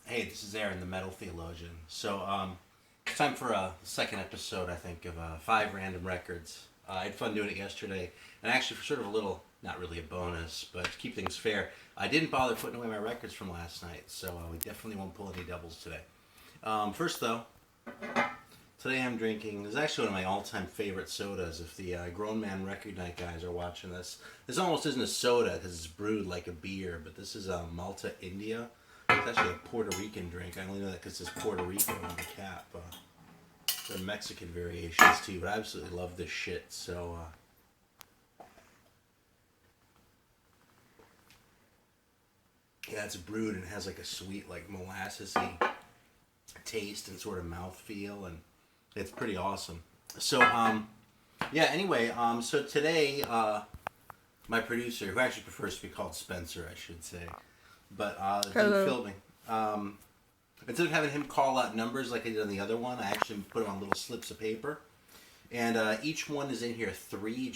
Hey, this is Aaron, the Metal Theologian. It's time for a second episode, I think, of 5 random records. I had fun doing it yesterday, and actually, for sort of a little, not really a bonus, but to keep things fair, I didn't bother putting away my records from last night, so we definitely won't pull any doubles today. First, though, today I'm drinking, this is actually one of my all-time favorite sodas. If the Grown Man Record Night guys are watching this, this almost isn't a soda because it's brewed like a beer, but this is Malta India. It's actually a Puerto Rican drink. I only know that because it's Puerto Rico on the cap. There are Mexican variations too, but I absolutely love this shit. So, yeah, it's brewed and it has like a sweet, like molassesy taste and sort of mouthfeel, and it's pretty awesome. So, yeah. Anyway, so today, my producer, who actually prefers to be called Spencer, I should say. But Hello. filming. Instead of having him call out numbers like I did on the other one, I actually put them on little slips of paper, and each one is in here three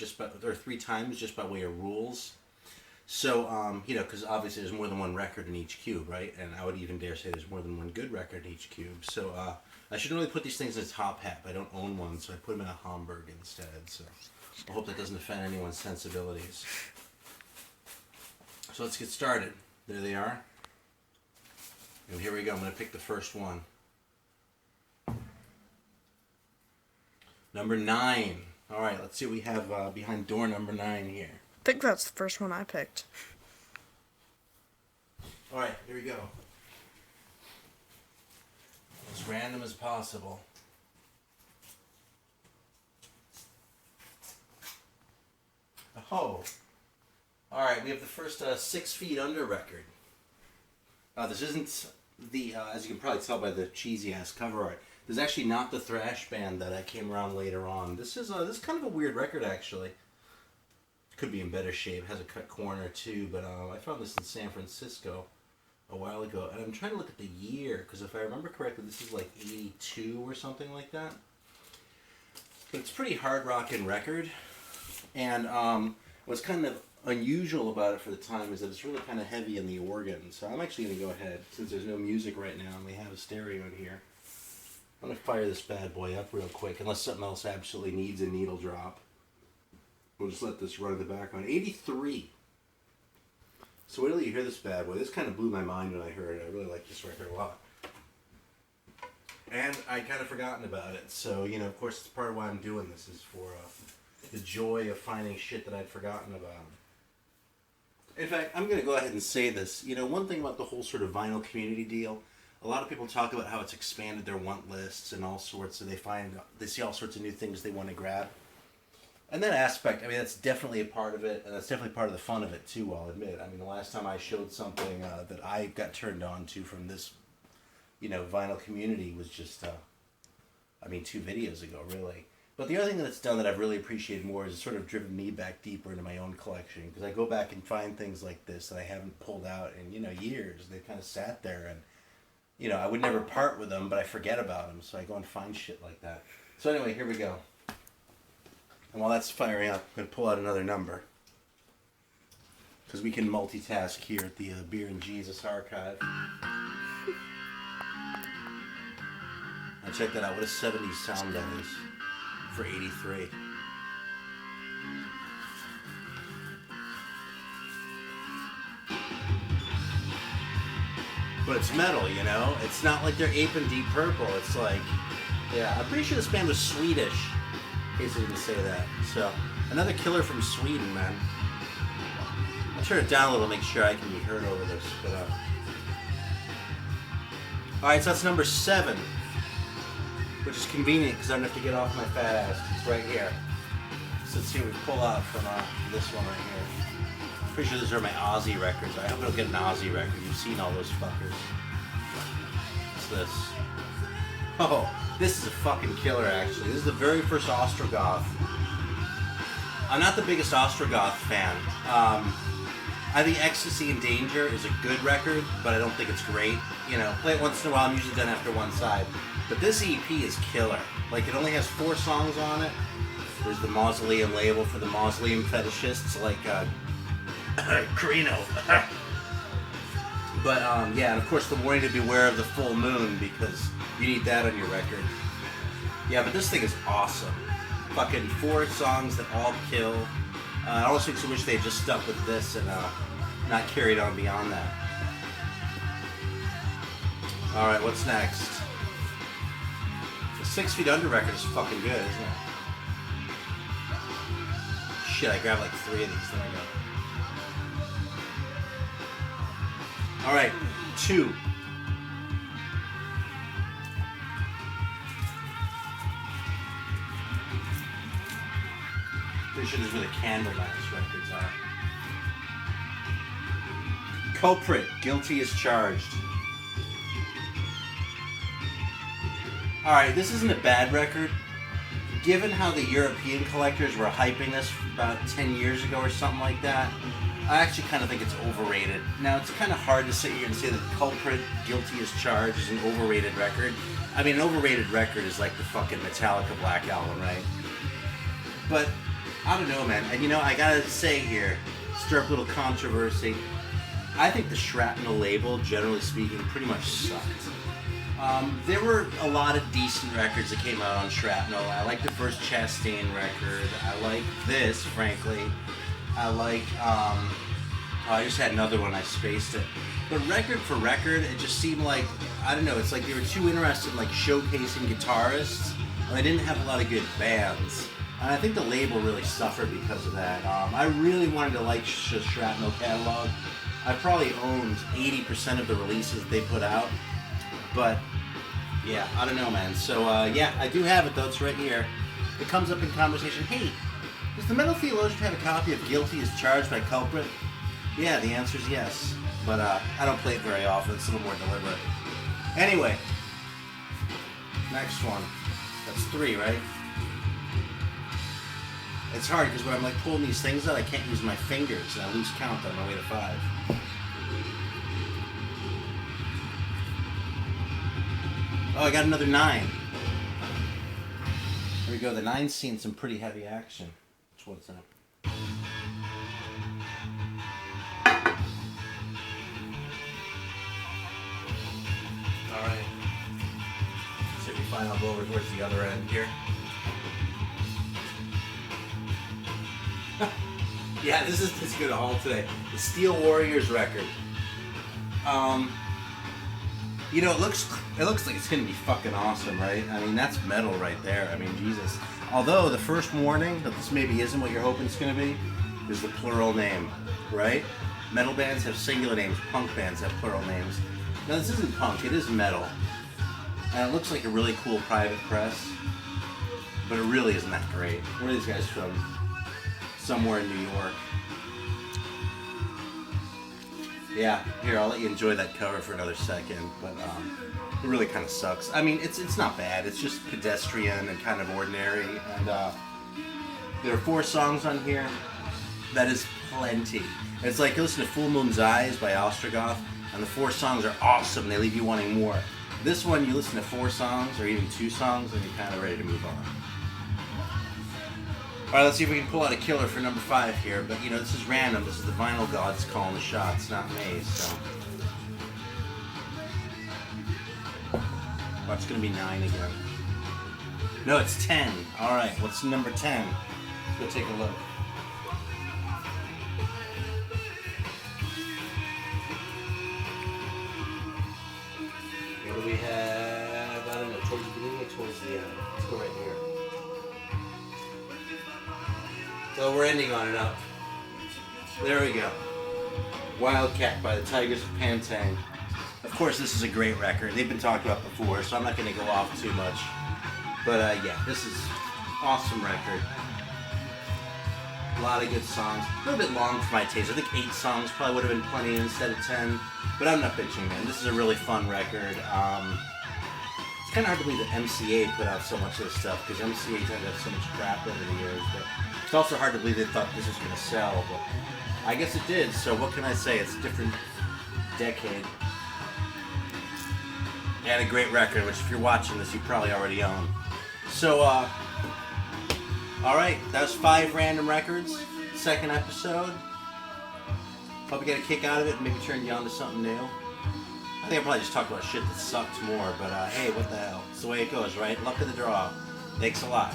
times just by way of rules. So because obviously there's more than one record in each cube, right? And I would even dare say there's more than one good record in each cube. So I shouldn't really put these things in a top hat. But I don't own one, so I put them in a Hamburg instead. So I hope that doesn't offend anyone's sensibilities. So let's get started. There they are. And here we go. I'm going to pick the first one. Number 9. All right, let's see what we have behind door number 9 here. I think that's the first one I picked. All right, here we go. As random as possible. Oh. All right, we have the first 6 Feet Under record. This isn't the, as you can probably tell by the cheesy ass cover art, this is actually not the thrash band that I came around later on. This is kind of a weird record actually. Could be in better shape. Has a cut corner too, but I found this in San Francisco a while ago, and I'm trying to look at the year because if I remember correctly, this is like '82 or something like that. But it's a pretty hard rockin' record, and what's kind of unusual about it for the time is that it's really kind of heavy in the organ. So I'm actually going to go ahead, since there's no music right now and we have a stereo in here, I'm going to fire this bad boy up real quick, unless something else absolutely needs a needle drop. We'll just let this run in the background. 83. So wait till you hear this bad boy. This kind of blew my mind when I heard it. I really like this record a lot. And I kind of forgotten about it. So, of course, it's part of why I'm doing this is for the joy of finding shit that I'd forgotten about. In fact, I'm going to go ahead and say this. One thing about the whole sort of vinyl community deal, a lot of people talk about how it's expanded their want lists and all sorts, so they see all sorts of new things they want to grab. And that aspect, that's definitely a part of it, and that's definitely part of the fun of it too, I'll admit. The last time I showed something that I got turned on to from this, vinyl community was just, 2 videos ago, really. But the other thing that it's done that I've really appreciated more is it's sort of driven me back deeper into my own collection. Because I go back and find things like this that I haven't pulled out in, years. They've kind of sat there and, I would never part with them, but I forget about them. So I go and find shit like that. So anyway, here we go. And while that's firing up, I'm going to pull out another number. Because we can multitask here at the Beer and Jesus Archive. Now check that out. What a 70s sound that is. For 83. But it's metal, It's not like they're aping Deep Purple. It's like, yeah, I'm pretty sure this band was Swedish. In case I didn't say that. So, another killer from Sweden, man. I'll turn it down a little to make sure I can be heard over this. But, alright, so that's number 7. Which is convenient because I don't have to get off my fat ass. It's right here. So let's see what we pull out from this one right here. Pretty sure those are my Aussie records. I hope I don't get an Aussie record. You've seen all those fuckers. What's this? Oh, this is a fucking killer actually. This is the very first Ostrogoth. I'm not the biggest Ostrogoth fan. I think Ecstasy and Danger is a good record, but I don't think it's great. Play it once in a while. I'm usually done after one side. But this EP is killer. Like, it only has 4 songs on it. There's the Mausoleum label for the Mausoleum fetishists, like Carino. But yeah, and of course the warning to beware of the full moon because you need that on your record. Yeah, but this thing is awesome. Fucking 4 songs that all kill. I almost wish they had just stuck with this and not carried on beyond that. Alright, what's next? The 6 Feet Under record is fucking good, isn't it? Shit, I grabbed like 3 of these. There we go. Alright, 2. Pretty sure this is where the Candlemass records are. Culprit, Guilty as Charged. Alright, this isn't a bad record. Given how the European collectors were hyping this about 10 years ago or something like that, I actually kind of think it's overrated. Now, it's kind of hard to sit here and say that Culprit, Guilty as Charged is an overrated record. I mean, an overrated record is like the fucking Metallica Black Album, right? But, I don't know, man. And you know, I gotta say here, stir up a little controversy. I think the Shrapnel label, generally speaking, pretty much sucked. There were a lot of decent records that came out on Shrapnel. I like the first Chastain record. I like this, frankly. I like, I just had another one, I spaced it. But record for record, it just seemed like, I don't know, it's like they were too interested in like showcasing guitarists, and they didn't have a lot of good bands. And I think the label really suffered because of that. I really wanted to like the Shrapnel catalog. I probably owned 80% of the releases that they put out. But, yeah, I don't know, man. So, yeah, I do have it, though. It's right here. It comes up in conversation. Hey, does the Metal Theologian have a copy of Guilty as Charged by Culprit? Yeah, the answer is yes. But I don't play it very often. It's a little more deliberate. Anyway, next one. That's 3, right? It's hard because when I'm like pulling these things out, I can't use my fingers, and I lose count on my way to 5. Oh, I got another 9. Here we go. The 9's seen some pretty heavy action. Which one's that? Alright. So if you find, I'll go over towards the other end here. Yeah, this is good haul today. The Steel Warriors record. You know, it looks like it's gonna be fucking awesome, right? I mean, that's metal right there. I mean, Jesus. Although the first warning that this maybe isn't what you're hoping it's gonna be is the plural name, right? Metal bands have singular names. Punk bands have plural names. Now, this isn't punk. It is metal, and it looks like a really cool private press, but it really isn't that great. Where are these guys from? Somewhere in New York. Yeah, here, I'll let you enjoy that cover for another second, but it really kind of sucks. I mean, it's not bad. It's just pedestrian and kind of ordinary, and there are 4 songs on here. That is plenty. It's like, listen to Full Moon's Eyes by Ostrogoth, and the 4 songs are awesome. They leave you wanting more. This one, you listen to 4 songs, or even 2 songs, and you're kind of ready to move on. Alright, let's see if we can pull out a killer for number 5 here. But, you know, this is random. This is the vinyl gods calling the shots, not me, so. Oh, it's going to be 9 again. No, it's 10. Alright, what's number 10? Let's go take a look. What do we have? I don't know, towards the beginning or towards the end? Let's go right here. So we're ending on it up. There we go. Wildcat by the Tigers of Pantang. Of course, this is a great record. They've been talked about before, so I'm not going to go off too much. But yeah, this is awesome record. A lot of good songs. A little bit long for my taste. I think 8 songs probably would have been plenty instead of 10. But I'm not bitching, man. This is a really fun record. It's kind of hard to believe that MCA put out so much of this stuff, because MCA tend to have so much crap over the years. But it's also hard to believe they thought this was going to sell. But I guess it did, so what can I say? It's a different decade. And a great record, which if you're watching this, you probably already own. So, alright, that was 5 random records. Second episode. Hope you got a kick out of it and maybe turned you on to something new. I think I probably just talked about shit that sucked more, but hey, what the hell? It's the way it goes, right? Luck of the draw. Thanks a lot.